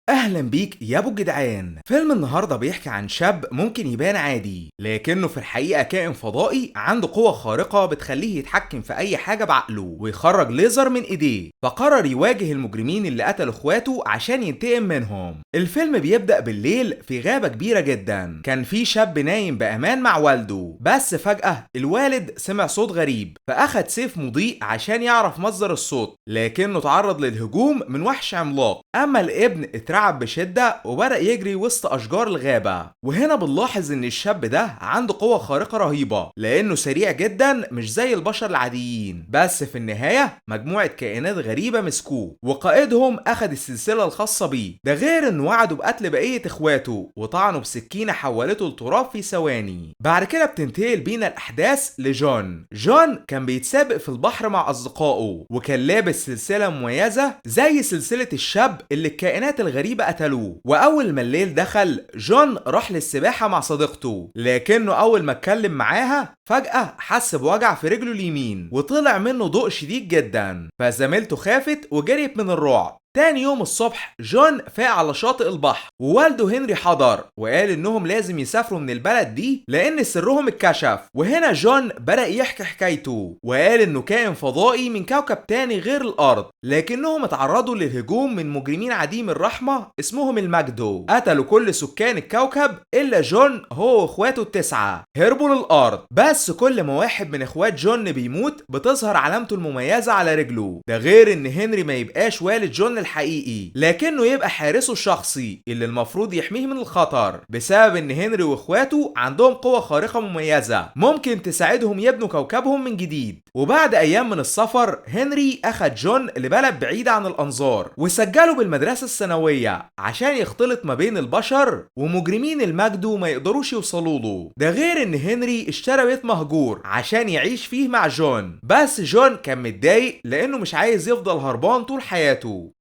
اهلا بيك يا ابو جدعان. فيلم النهارده بيحكي عن شاب ممكن يبان عادي لكنه في الحقيقه كائن فضائي عنده قوه خارقه بتخليه يتحكم في اي حاجه بعقله ويخرج ليزر من ايديه، فقرر يواجه المجرمين اللي قتلوا اخواته عشان ينتقم منهم. الفيلم بيبدا بالليل في غابه كبيره جدا، كان في شاب نايم بامان مع والده، بس فجاه الوالد سمع صوت غريب فاخد سيف مضيء عشان يعرف مصدر الصوت، لكنه تعرض للهجوم من وحش عملاق. اما الابن اترعب بشدة وبدأ يجري وسط أشجار الغابة. وهنا بنلاحظ إن الشاب ده عنده قوة خارقة رهيبة لأنه سريع جدا مش زي البشر العاديين، بس في النهاية مجموعة كائنات غريبة مسكوه وقائدهم أخد السلسلة الخاصة بيه، ده غير إنه وعده بقتل بقية إخواته وطعنه بسكينة حولته لتراب في ثواني. بعد كده بتنتقل بينا الأحداث لجون. جون كان بيتسابق في البحر مع أصدقائه وكان لابس سلسلة مميزة زي سلسلة الشاب اللي الكائنات الغريبة قتلوه. وأول ما الليل دخل جون راح للسباحة مع صديقته، لكنه أول ما اتكلم معاها فجأة حس بوجع في رجله اليمين وطلع منه ضوء شديد جدا، فزميلته خافت وجريت من الرعب. تاني يوم الصبح جون فاق على شاطئ البحر ووالده هنري حضر وقال انهم لازم يسافروا من البلد دي لان سرهم اتكشف. وهنا جون بدأ يحكي حكايته وقال انه كائن فضائي من كوكب تاني غير الارض، لكنهم اتعرضوا للهجوم من مجرمين عديم الرحمة اسمهم الماجدو، قتلوا كل سكان الكوكب الا جون هو واخواته التسعة، هربوا للارض. بس كل ما واحد من اخوات جون بيموت بتظهر علامته المميزة على رجله، ده غير ان هنري ما يبقاش والد جون الحقيقي لكنه يبقى حارسه الشخصي اللي المفروض يحميه من الخطر، بسبب ان هنري واخواته عندهم قوة خارقة مميزة ممكن تساعدهم يبنوا كوكبهم من جديد. وبعد ايام من السفر هنري اخد جون لبلد بعيدة عن الانظار وسجله بالمدرسة الثانوية عشان يختلط ما بين البشر ومجرمين المجدو ما يقدروش يوصلوا له، ده غير ان هنري اشترى بيت مهجور عشان يعيش فيه مع جون. بس جون كان متضايق لانه مش عايز يفضل هربان طول حياته.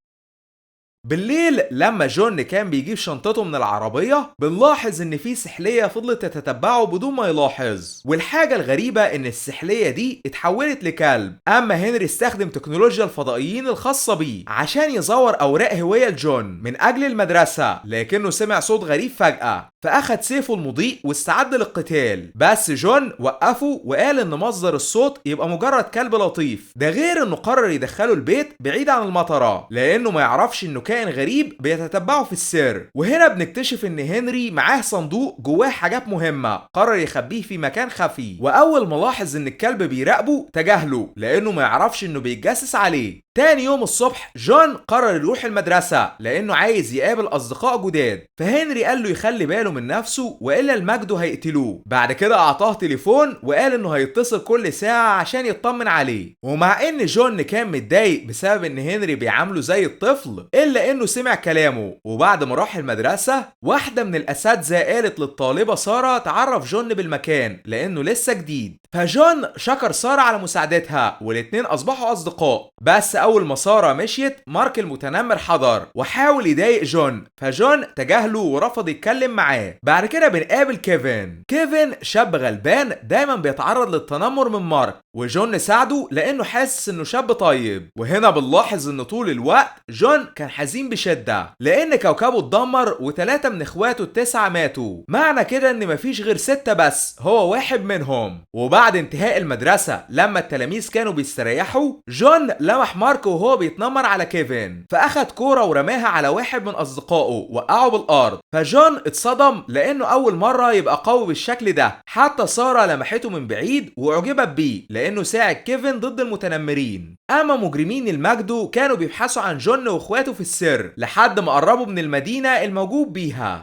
بالليل لما جون كان بيجيب شنطته من العربية بنلاحظ ان في سحلية فضلت تتتبعه بدون ما يلاحظ، والحاجة الغريبة ان السحلية دي اتحولت لكلب. اما هنري استخدم تكنولوجيا الفضائيين الخاصة بيه عشان يزور اوراق هوية لجون من اجل المدرسة، لكنه سمع صوت غريب فجأة فاخد سيفه المضيء واستعد للقتال، بس جون وقفه وقال ان مصدر الصوت يبقى مجرد كلب لطيف، ده غير انه قرر يدخله البيت بعيد عن المطرة لانه ما يعرفش انه كائن غريب بيتتبعه في السر. وهنا بنكتشف ان هنري معاه صندوق جواه حاجات مهمة قرر يخبيه في مكان خفي، واول ما لاحظ ان الكلب بيراقبه تجاهله لانه ما يعرفش انه بيتجسس عليه. تاني يوم الصبح جون قرر يروح المدرسة لانه عايز يقابل اصدقاء جداد، فهنري قال له يخلي باله من نفسه والا المجدو هيقتلوه. بعد كده اعطاه تليفون وقال انه هيتصل كل ساعة عشان يطمن عليه. ومع ان جون كان متضايق بسبب ان هنري بيعامله زي الطفل الا انه سمع كلامه. وبعد ما راح المدرسة واحدة من الاساتذة قالت للطالبة سارة تعرف جون بالمكان لانه لسه جديد، فجون شكر سارة على مساعدتها والاتنين اصبحوا اصدقاء. بس اول ما سارة مشيت مارك المتنمر حضر وحاول يضايق جون، فجون تجاهله ورفض يتكلم معاه. بعد كده بنقابل كيفن شاب غلبان دايما بيتعرض للتنمر من مارك، وجون ساعده لانه حاسس انه شاب طيب. وهنا بنلاحظ ان طول الوقت جون كان حزين بشدة لان كوكبه اتدمر وثلاثة من اخواته التسعة ماتوا، معنى كده ان مفيش غير 6 بس هو واحد منهم. وبعد انتهاء المدرسة لما التلاميذ كانوا بيستريحوا جون لمح مارك وهو بيتنمر على كيفن، فاخد كورة ورماها على واحد من اصدقائه وقعه بالارض، فجون اتصدم لانه اول مرة يبقى قوي بالشكل ده. حتى سارة لمحته من بعيد واعجبت بيه لانه ساعد كيفن ضد المتنمرين. اما مجرمين المجدو كانوا بيبحثوا عن جون واخواته في السر لحد ما قربوا من المدينة الموجود بيها.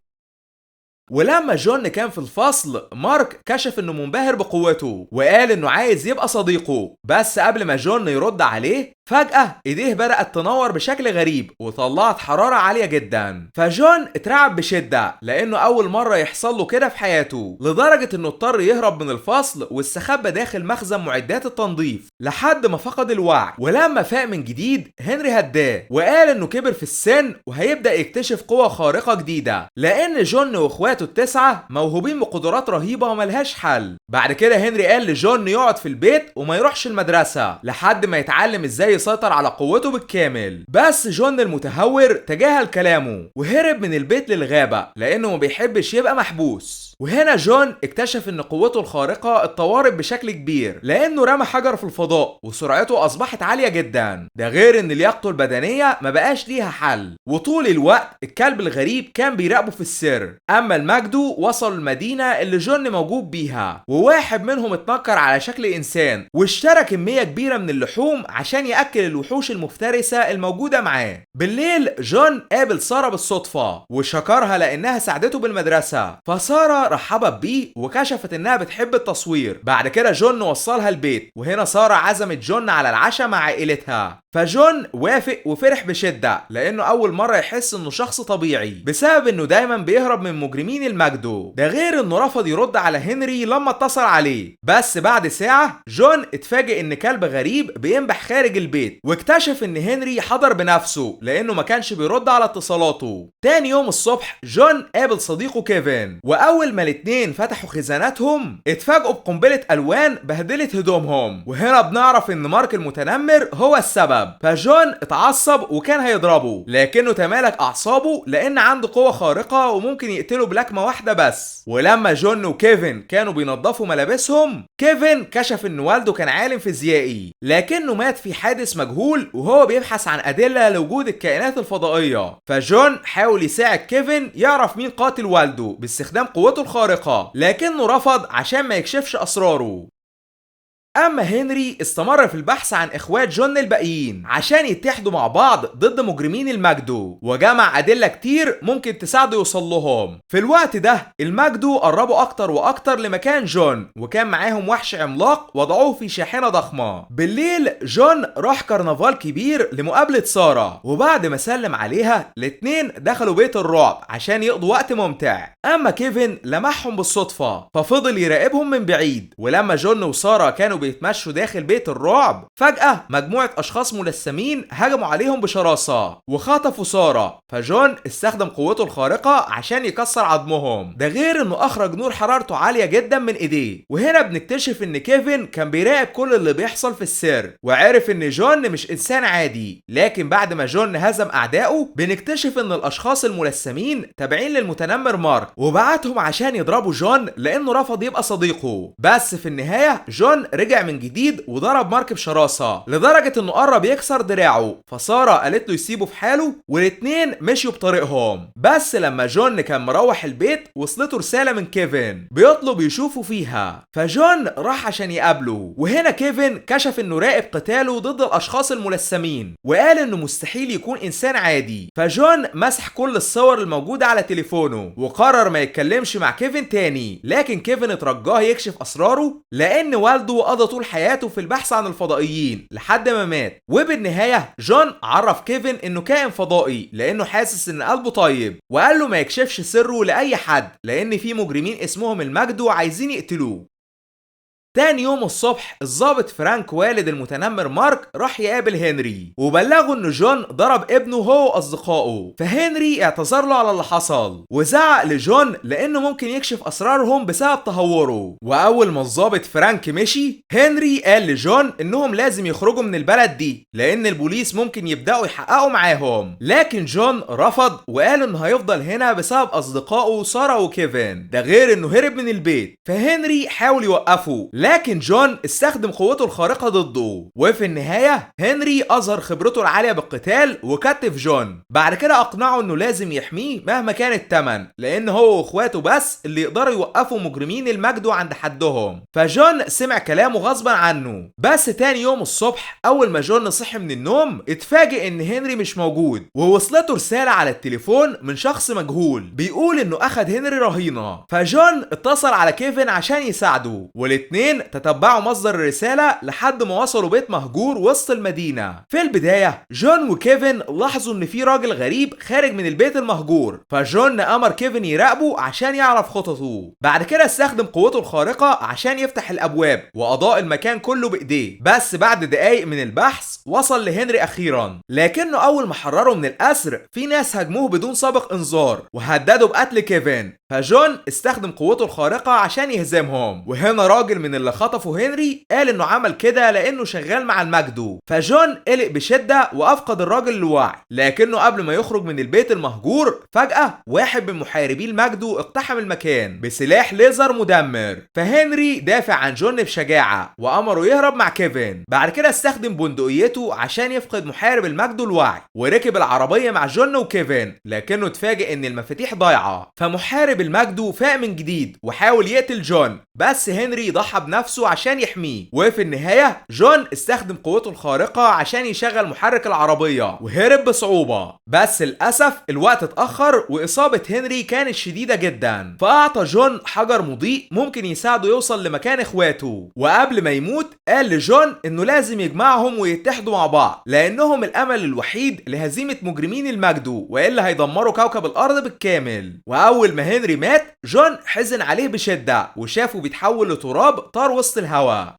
ولما جون كان في الفصل مارك كشف انه منبهر بقوته وقال انه عايز يبقى صديقه، بس قبل ما جون يرد عليه فجأة ايديه بدأت تنور بشكل غريب وطلعت حرارة عالية جدا، فجون اترعب بشدة لانه اول مرة يحصل له كده في حياته، لدرجة انه اضطر يهرب من الفصل واستخبى داخل مخزن معدات التنظيف لحد ما فقد الوعي. ولما فاق من جديد هنري هداه وقال انه كبر في السن وهيبدأ يكتشف قوة خارقة جديدة لان جون واخواته التسعة موهوبين بقدرات رهيبة وملهاش حل. بعد كده هنري قال لجون يقعد في البيت وما يروحش المدرسة لحد ما يتعلم ازاي يسيطر على قوته بالكامل. بس جون المتهور تجاهل كلامه وهرب من البيت للغابة لأنه ما بيحبش يبقى محبوس. وهنا جون اكتشف ان قوته الخارقة اتطورت بشكل كبير لانه رمى حجر في الفضاء وسرعته اصبحت عالية جدا، ده غير ان لياقته البدنية ما بقاش ليها حل. وطول الوقت الكلب الغريب كان بيراقبه في السر. اما المجدو وصلوا المدينة اللي جون موجود بيها، وواحد منهم اتنكر على شكل انسان واشترى كمية كبيرة من اللحوم عشان ياكل الوحوش المفترسة الموجودة معاه. بالليل جون قابل سارة بالصدفة وشكرها لانها ساعدته بالمدرسة، فسارة رحبت بيه وكشفت انها بتحب التصوير. بعد كده جون وصلها البيت، وهنا سارة عزمت جون على العشاء مع عائلتها. فجون وافق وفرح بشدة لانه اول مرة يحس انه شخص طبيعي بسبب انه دايما بيهرب من مجرمين المجدو، ده غير انه رفض يرد على هنري لما اتصل عليه. بس بعد ساعة جون اتفاجئ ان كلب غريب بينبح خارج البيت، واكتشف ان هنري حضر بنفسه لانه ما كانش بيرد على اتصالاته. تاني يوم الصبح جون قابل صديقه كيفن، واول ما الاتنين فتحوا خزاناتهم اتفاجئوا بقنبلة الوان بهدلت هدومهم. وهنا بنعرف ان مارك المتنمر هو السبب. فجون اتعصب وكان هيضربه لكنه تمالك اعصابه لان عنده قوة خارقة وممكن يقتله بلكمة واحدة بس. ولما جون وكيفن كانوا بينظفوا ملابسهم، كيفن كشف ان والده كان عالم فيزيائي لكنه مات في حادث مجهول وهو بيبحث عن ادلة لوجود الكائنات الفضائية. فجون حاول يساعد كيفن يعرف مين قاتل والده باستخدام قوته الخارقة لكنه رفض عشان ما يكشفش اسراره. اما هنري استمر في البحث عن اخوات جون الباقيين عشان يتحدوا مع بعض ضد مجرمين المجدو، وجمع ادله كتير ممكن تساعده يوصل لهم. في الوقت ده المجدو قربوا اكتر واكتر لمكان جون، وكان معاهم وحش عملاق وضعوه في شاحنه ضخمه. بالليل جون راح كرنفال كبير لمقابله ساره، وبعد ما سلم عليها الاتنين دخلوا بيت الرعب عشان يقضوا وقت ممتع. اما كيفن لمحهم بالصدفه ففضل يراقبهم من بعيد. ولما جون وساره كانوا بيتمشوا داخل بيت الرعب، فجأة مجموعة أشخاص ملثمين هجموا عليهم بشراسة وخطفوا سارة. فجون استخدم قوته الخارقة عشان يكسر عظمهم، ده غير انه اخرج نور حرارته عالية جدا من ايديه. وهنا بنكتشف ان كيفن كان بيراقب كل اللي بيحصل في السر، وعرف ان جون مش انسان عادي. لكن بعد ما جون هزم اعدائه بنكتشف ان الاشخاص الملثمين تابعين للمتنمر مارك، وبعتهم عشان يضربوا جون لانه رفض يبقى صديقه. بس في النهاية جون رجع من جديد وضرب مارك بشراسة لدرجة انه قرب يكسر دراعه. فسارة قالت له يسيبه في حاله، والاتنين مشيوا بطريقهم. بس لما جون كان مروح البيت وصلته رسالة من كيفن بيطلب يشوفه فيها، فجون راح عشان يقابله. وهنا كيفن كشف انه راقب قتاله ضد الاشخاص الملثمين، وقال انه مستحيل يكون انسان عادي. فجون مسح كل الصور الموجودة على تليفونه وقرر ما يتكلمش مع كيفن تاني. لكن كيفن اترجاه يكشف اسراره لان والده قضى طول حياته في البحث عن الفضائيين لحد ما مات. وبالنهاية جون عرف كيفن انه كائن فضائي لانه حاسس ان قلبه طيب، وقال له ما يكشفش سره لاي حد لان في مجرمين اسمهم المجدو عايزين يقتلوه. تاني يوم الصبح الضابط فرانك والد المتنمر مارك راح يقابل هنري وبلغه ان جون ضرب ابنه هو واصدقائه. فهنري اعتذر له على اللي حصل وزعق لجون لانه ممكن يكشف اسرارهم بسبب تهوره. واول ما الضابط فرانك مشي، هنري قال لجون انهم لازم يخرجوا من البلد دي لان البوليس ممكن يبداوا يحققوا معاهم. لكن جون رفض وقال انه هيفضل هنا بسبب اصدقائه سارة وكيفن، ده غير انه هرب من البيت. فهنري حاول يوقفه لكن جون استخدم قوته الخارقة ضده. وفي النهاية هنري أظهر خبرته العالية بالقتال وكتف جون. بعد كده أقنعه إنه لازم يحميه مهما كان التمن لأن هو وإخواته بس اللي يقدروا يوقفوا مجرمين المجدو عند حدهم. فجون سمع كلامه غصبا عنه. بس تاني يوم الصبح أول ما جون صحي من النوم اتفاجئ إن هنري مش موجود، ووصلته رسالة على التليفون من شخص مجهول بيقول إنه أخد هنري رهينة. فجون اتصل على كيفن عشان يساعده، والاتنين تتبعوا مصدر الرسالة لحد ما وصلوا بيت مهجور وسط المدينة. في البداية جون وكيفن لاحظوا ان في راجل غريب خارج من البيت المهجور، فجون امر كيفن يراقبه عشان يعرف خططه. بعد كده استخدم قوته الخارقة عشان يفتح الابواب واضاء المكان كله بايديه. بس بعد دقايق من البحث وصل لهنري اخيرا، لكنه اول ما حرره من الاسر في ناس هاجموه بدون سابق انذار وهددوا بقتل كيفن. فجون استخدم قوته الخارقة عشان يهزمهم. وهنا راجل من اللي خطفوا هنري قال انه عمل كده لانه شغال مع الماجدو. فجون قلق بشدة وافقد الراجل الوعي، لكنه قبل ما يخرج من البيت المهجور فجأة واحد من محاربي الماجدو اقتحم المكان بسلاح ليزر مدمر. فهنري دافع عن جون بشجاعة وامره يهرب مع كيفن. بعد كده استخدم بندقيته عشان يفقد محارب الماجدو الوعي، وركب العربية مع جون وكيفن، لكنه اتفاجئ ان المفاتيح ضايعة. فمحارب الماجدو فاق من جديد وحاول يقتل جون، بس هنري ضحى بنفسه عشان يحميه. وفي النهاية جون استخدم قوته الخارقة عشان يشغل محرك العربية وهرب بصعوبة. بس للأسف الوقت اتأخر وإصابة هنري كانت شديدة جدا، فأعطى جون حجر مضيء ممكن يساعده يوصل لمكان إخواته. وقبل ما يموت قال لجون إنه لازم يجمعهم ويتحدوا مع بعض، لأنهم الأمل الوحيد لهزيمة مجرمين الماجدو، وإلا هيدمروا كوكب الأرض بالكامل. وأول ما هنري مات جون حزن عليه بشدة وشافه بيتحول لتراب طار وسط الهواء.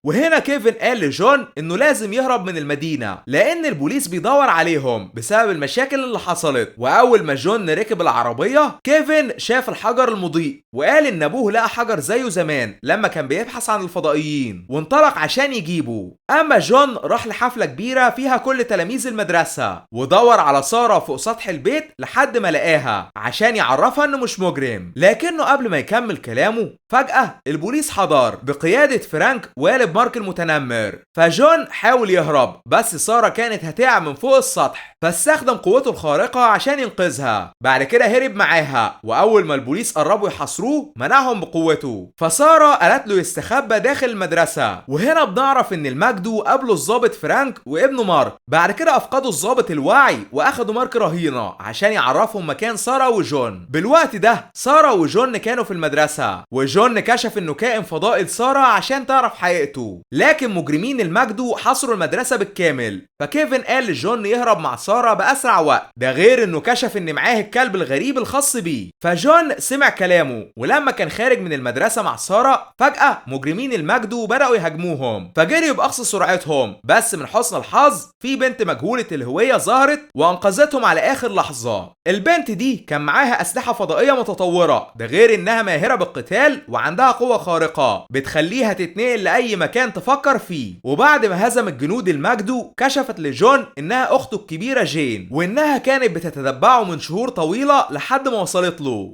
وهنا كيفن قال لجون انه لازم يهرب من المدينة لان البوليس بيدور عليهم بسبب المشاكل اللي حصلت. واول ما جون ركب العربية كيفن شاف الحجر المضيء وقال ان ابوه لقى حجر زيه زمان لما كان بيبحث عن الفضائيين وانطلق عشان يجيبه. اما جون راح لحفلة كبيرة فيها كل تلاميذ المدرسة ودور على سارة فوق سطح البيت لحد ما لقاها عشان يعرفها انه مش مجرم. لكنه قبل ما يكمل كلامه فجأة البوليس حضر بقيادة فرانك والد مارك المتنمر. فجون حاول يهرب بس سارة كانت هتقع من فوق السطح، فاستخدم قوته الخارقة عشان ينقذها. بعد كده هرب معاها، واول ما البوليس قربوا يحاصروه منعهم بقوته. فسارة قالت له يستخبى داخل المدرسة. وهنا بنعرف ان الماجدو قابلوا الضابط فرانك وابنه مارك. بعد كده افقدوا الضابط الوعي واخدوا مارك رهينة عشان يعرفهم مكان سارة وجون. بالوقت ده سارة وجون كانوا في المدرسة، وجون كشف انه كائن فضائي لسارة عشان تعرف حقيقته. لكن مجرمين الماجدو حصروا المدرسة بالكامل، فكيفن قال لجون يهرب مع سارة بأسرع وقت، ده غير انه كشف ان معاه الكلب الغريب الخاص بيه. فجون سمع كلامه، ولما كان خارج من المدرسة مع سارة فجأة مجرمين الماجدو بدأوا يهاجموهم، فجريوا بأقصى سرعتهم. بس من حسن الحظ في بنت مجهولة الهوية ظهرت وأنقذتهم على آخر لحظة. البنت دي كان معاها أسلحة فضائية متطورة، ده غير انها ماهرة بالقتال وعندها قوة خارقة بتخليها تتنقل لأي مكان تفكر فيه. وبعد ما هزمت جنود الماجدو كشفت لجون انها اخته الكبيرة جين، وانها كانت بتتتبعه من شهور طويلة لحد ما وصلت له.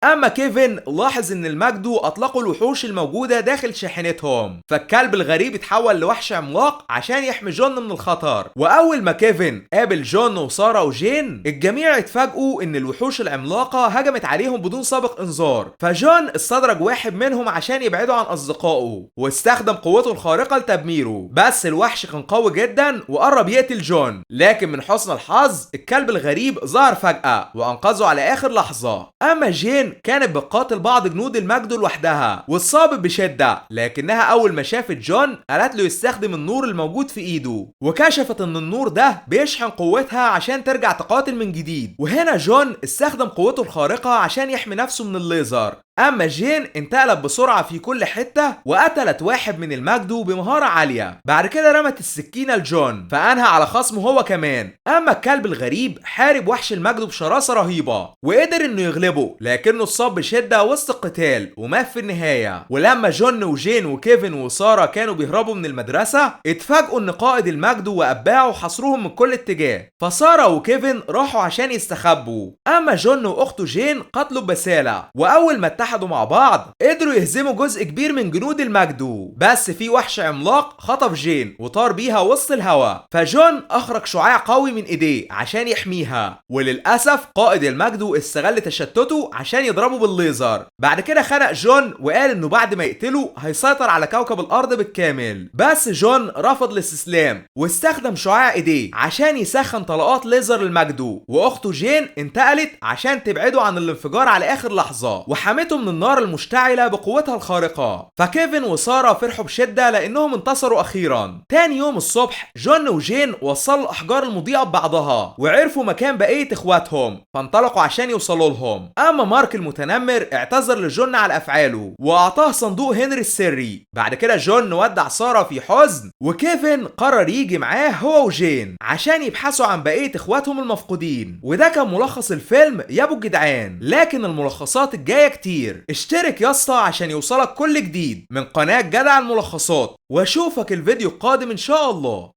اما كيفن لاحظ ان الماجدو اطلقوا الوحوش الموجودة داخل شاحنتهم، فالكلب الغريب اتحول لوحش عملاق عشان يحمي جون من الخطر. واول ما كيفن قابل جون وسارة وجين الجميع اتفاجئوا ان الوحوش العملاقة هجمت عليهم بدون سابق انذار. فجون استدرج واحد منهم عشان يبعده عن اصدقائه واستخدم قوته الخارقة لتدميره، بس الوحش كان قوي جدا وقرب يقتل جون. لكن من حسن الحظ الكلب الغريب ظهر فجأة وانقذه على اخر لحظة. اما جين كانت بتقاتل بعض جنود الماجدو لوحدها واتصابت بشدة، لكنها اول ما شافت جون قالت له يستخدم النور الموجود في ايده، وكشفت ان النور ده بيشحن قوتها عشان ترجع تقاتل من جديد. وهنا جون استخدم قوته الخارقة عشان يحمي نفسه من الليزر. اما جين انتقلت بسرعة في كل حتة وقتلت واحد من الماجدو بمهارة عالية. بعد كده رمت السكينة لجون فانهى على خصمه هو كمان. اما الكلب الغريب حارب وحش الماجدو بشراسة رهيبة وقدر انه يغلبه، لكنه اتصاب بشدة وسط القتال ومات في النهاية. ولما جون وجين وكيفن وسارة كانوا بيهربوا من المدرسة اتفاجئوا ان قائد الماجدو واتباعه حصروهم من كل اتجاه، فسارة وكيفن راحوا عشان يستخبوا. اما جون واخته جين قتلوا بسالة، واول ما اتحدوا مع بعض قدروا يهزموا جزء كبير من جنود الماجدو. بس في وحش عملاق خطف جين وطار بيها وسط الهواء، فجون اخرج شعاع قوي من ايديه عشان يحميها. وللاسف قائد الماجدو استغل تشتته عشان يضربه بالليزر. بعد كده خنق جون وقال انه بعد ما يقتله هيسيطر على كوكب الارض بالكامل، بس جون رفض الاستسلام واستخدم شعاع ايديه عشان يسخن طلقات ليزر الماجدو. واخته جين انتقلت عشان تبعده عن الانفجار على اخر لحظة وحمته نجته من النار المشتعلة بقوتها الخارقة. فكيفن وسارة فرحوا بشدة لانهم انتصروا اخيرا. تاني يوم الصبح جون وجين وصلوا الاحجار المضيئة ببعضها وعرفوا مكان بقية اخواتهم، فانطلقوا عشان يوصلوا لهم. اما مارك المتنمر اعتذر لجون على افعاله واعطاه صندوق هنري السري. بعد كده جون ودع سارة في حزن، وكيفن قرر يجي معاه هو وجين عشان يبحثوا عن بقية اخواتهم المفقودين. وده كان ملخص الفيلم يا ابو الجدعان، لكن الملخصات الجاية كتير. اشترك يا اسطى عشان يوصلك كل جديد من قناة جدع الملخصات، واشوفك الفيديو القادم ان شاء الله.